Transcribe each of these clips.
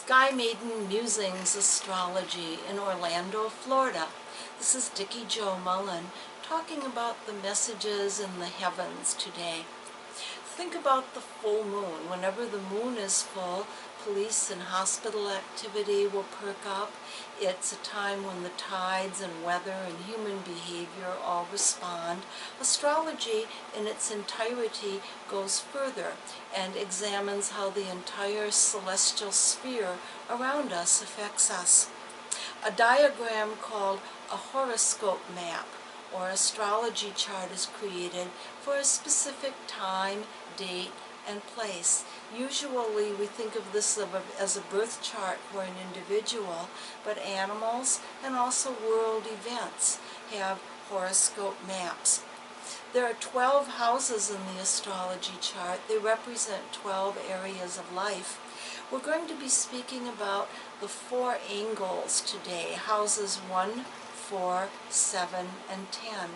Sky Maiden Musings Astrology in Orlando, Florida. This is Dikki Jo Mullen talking about the messages in the heavens today. Think about the full moon. Whenever the moon is full, police and hospital activity will perk up. It's a time when the tides and weather and human behavior all respond. Astrology in its entirety goes further and examines how the entire celestial sphere around us affects us. A diagram called a horoscope map or astrology chart is created for a specific time, date, and place. Usually we think of this as a birth chart for an individual, but animals and also world events have horoscope maps. There are 12 houses in the astrology chart. They represent 12 areas of life. We're going to be speaking about the 4 angles today, houses 1, 4, 7, and 10.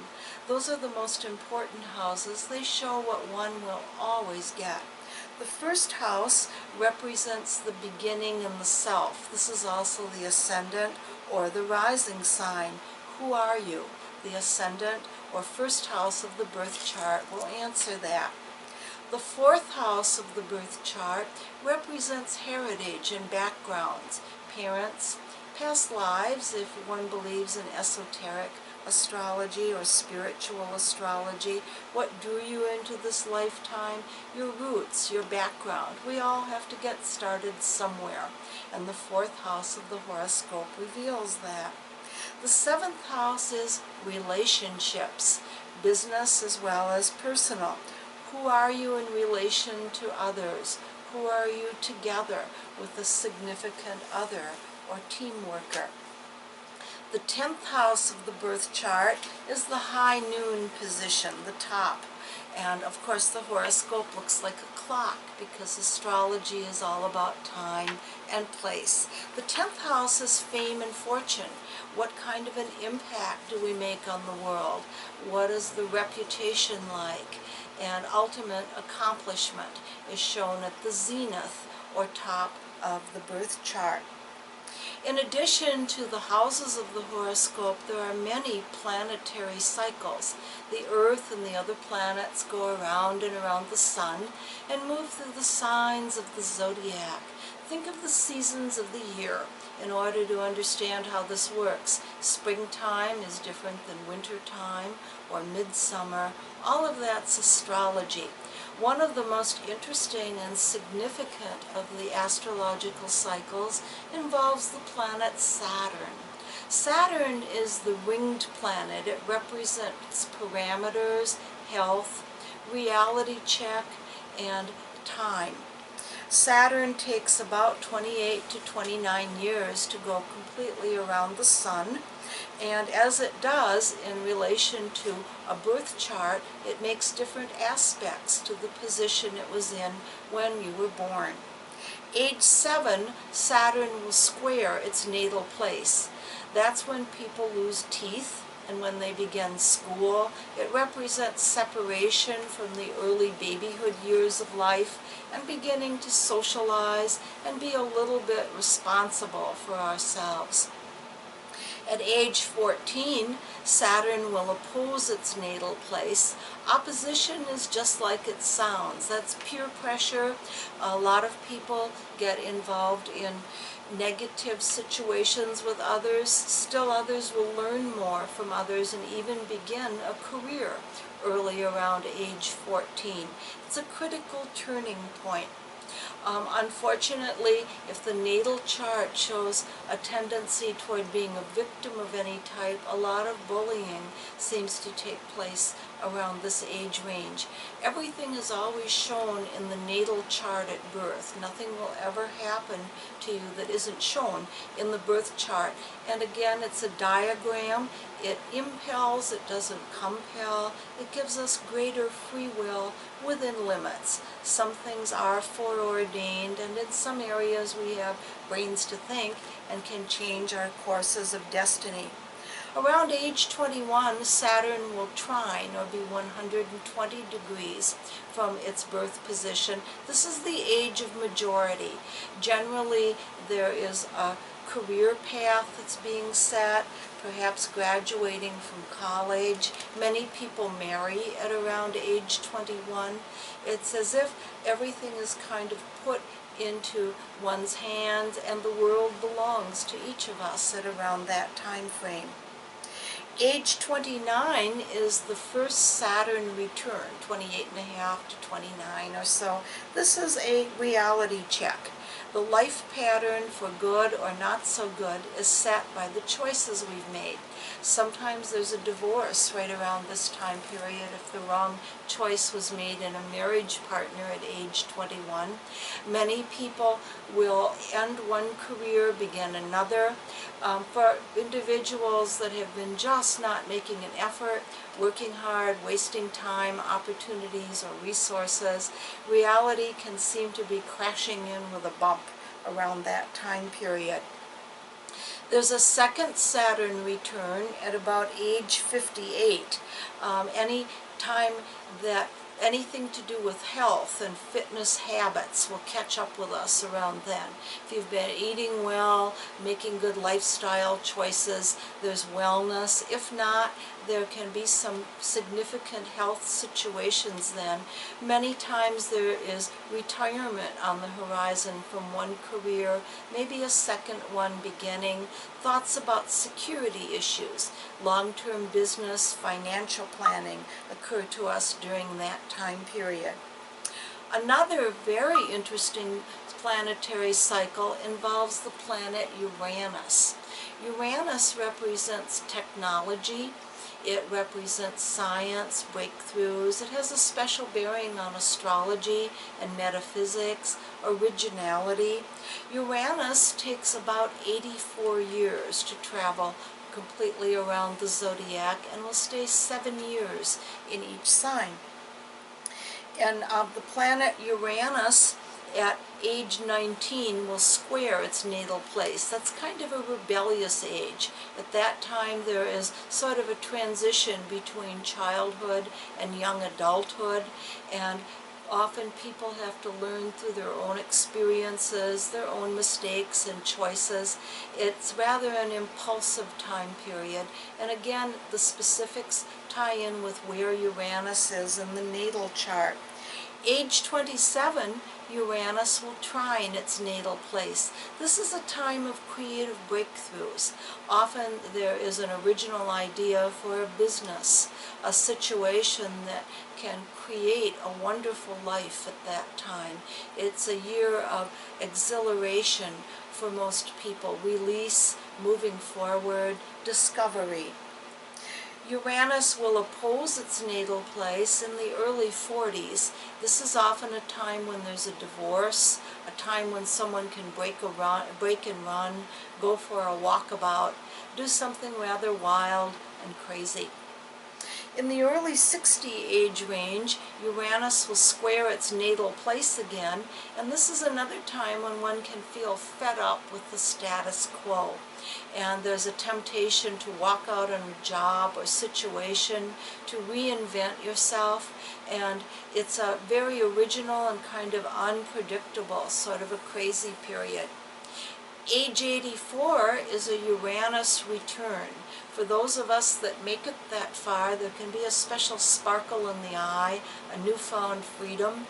Those are the most important houses. They show what one will always get. The first house represents the beginning and the self. This is also the ascendant or the rising sign. Who are you? The ascendant or first house of the birth chart will answer that. The 4th house of the birth chart represents heritage and backgrounds, parents, past lives, if one believes in esoteric astrology or spiritual astrology. What drew you into this lifetime? Your roots, your background. We all have to get started somewhere, and the 4th house of the horoscope reveals that. The 7th house is relationships, business as well as personal. Who are you in relation to others? Who are you together with a significant other or team worker? The 10th house of the birth chart is the high noon position, the top. And of course the horoscope looks like a clock because astrology is all about time and place. The 10th house is fame and fortune. What kind of an impact do we make on the world? What is the reputation like? And ultimate accomplishment is shown at the zenith or top of the birth chart. In addition to the houses of the horoscope, there are many planetary cycles. The Earth and the other planets go around and around the sun and move through the signs of the Zodiac. Think of the seasons of the year in order to understand how this works. Springtime is different than wintertime or midsummer. All of that's astrology. One of the most interesting and significant of the astrological cycles involves the planet Saturn. Saturn is the ringed planet. It represents parameters, health, reality check, and time. Saturn takes about 28 to 29 years to go completely around the sun, and as it does in relation to a birth chart, it makes different aspects to the position it was in when you were born. Age 7, Saturn will square its natal place. That's when people lose teeth and when they begin school. It represents separation from the early babyhood years of life and beginning to socialize and be a little bit responsible for ourselves. At age 14, Saturn will oppose its natal place. Opposition is just like it sounds. That's peer pressure. A lot of people get involved in negative situations with others. Still others will learn more from others and even begin a career early around age 14. It's a critical turning point. Unfortunately, if the natal chart shows a tendency toward being a victim of any type, a lot of bullying seems to take place around this age range. Everything is always shown in the natal chart at birth. Nothing will ever happen to you that isn't shown in the birth chart. And again, it's a diagram. It impels, it doesn't compel. It gives us greater free will within limits. Some things are foreordained, and in some areas we have brains to think and can change our courses of destiny. Around age 21, Saturn will trine or be 120 degrees from its birth position. This is the age of majority. Generally, there is a career path that's being set, perhaps graduating from college. Many people marry at around age 21. It's as if everything is kind of put into one's hands and the world belongs to each of us at around that time frame. Age 29 is the first Saturn return, 28 and a half to 29 or so. This is a reality check. The life pattern for good or not so good is set by the choices we've made. Sometimes there's a divorce right around this time period if the wrong choice was made in a marriage partner at age 21. Many people will end one career, begin another. For individuals that have been just not making an effort, working hard, wasting time, opportunities, or resources, reality can seem to be crashing in with a bump around that time period. There's a second Saturn return at about age 58. Any time that anything to do with health and fitness habits will catch up with us around then. If you've been eating well, making good lifestyle choices, there's wellness. If not, there can be some significant health situations then. Many times there is retirement on the horizon from one career, maybe a second one beginning, thoughts about security issues, long-term business, financial planning occur to us during that time period. Another very interesting planetary cycle involves the planet Uranus. Uranus represents technology. It represents science, breakthroughs. It has a special bearing on astrology and metaphysics, originality. Uranus takes about 84 years to travel completely around the zodiac and will stay 7 years in each sign. And the planet Uranus at age 19 will square its natal place. That's kind of a rebellious age. At that time there is sort of a transition between childhood and young adulthood, and often people have to learn through their own experiences, their own mistakes and choices. It's rather an impulsive time period, and again the specifics tie in with where Uranus is in the natal chart. Age 27, Uranus will trine its natal place. This is a time of creative breakthroughs. Often there is an original idea for a business, a situation that can create a wonderful life at that time. It's a year of exhilaration for most people, release, moving forward, discovery. Uranus will oppose its natal place in the early 40s. This is often a time when there's a divorce, a time when someone can break and run, go for a walkabout, do something rather wild and crazy. In the early 60 age range, Uranus will square its natal place again, and this is another time when one can feel fed up with the status quo. And there's a temptation to walk out on a job or situation, to reinvent yourself, and it's a very original and kind of unpredictable, sort of a crazy period. Age 84 is a Uranus return. For those of us that make it that far, there can be a special sparkle in the eye, a newfound freedom.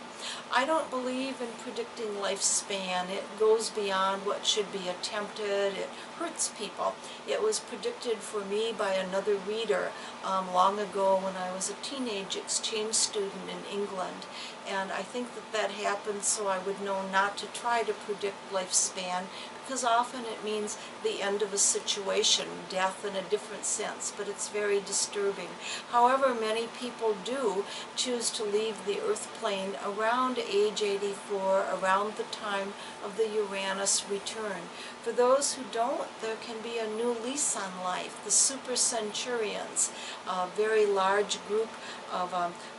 I don't believe in predicting lifespan. It goes beyond what should be attempted. It hurts people. It was predicted for me by another reader long ago when I was a teenage exchange student in England. And I think that that happened so I would know not to try to predict lifespan, because often it means the end of a situation, death in a different sense, but it's very disturbing. However, many people do choose to leave the earth plane around around age 84, around the time of the Uranus return. For those who don't, there can be a new lease on life. The super centurions, a very large group of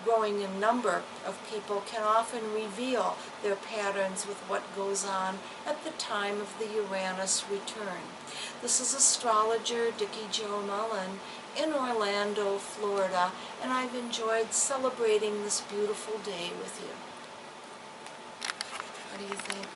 growing in number of people, can often reveal their patterns with what goes on at the time of the Uranus return. This is astrologer Dikki Jo Mullen in Orlando, Florida, and I've enjoyed celebrating this beautiful day with you. What do you think?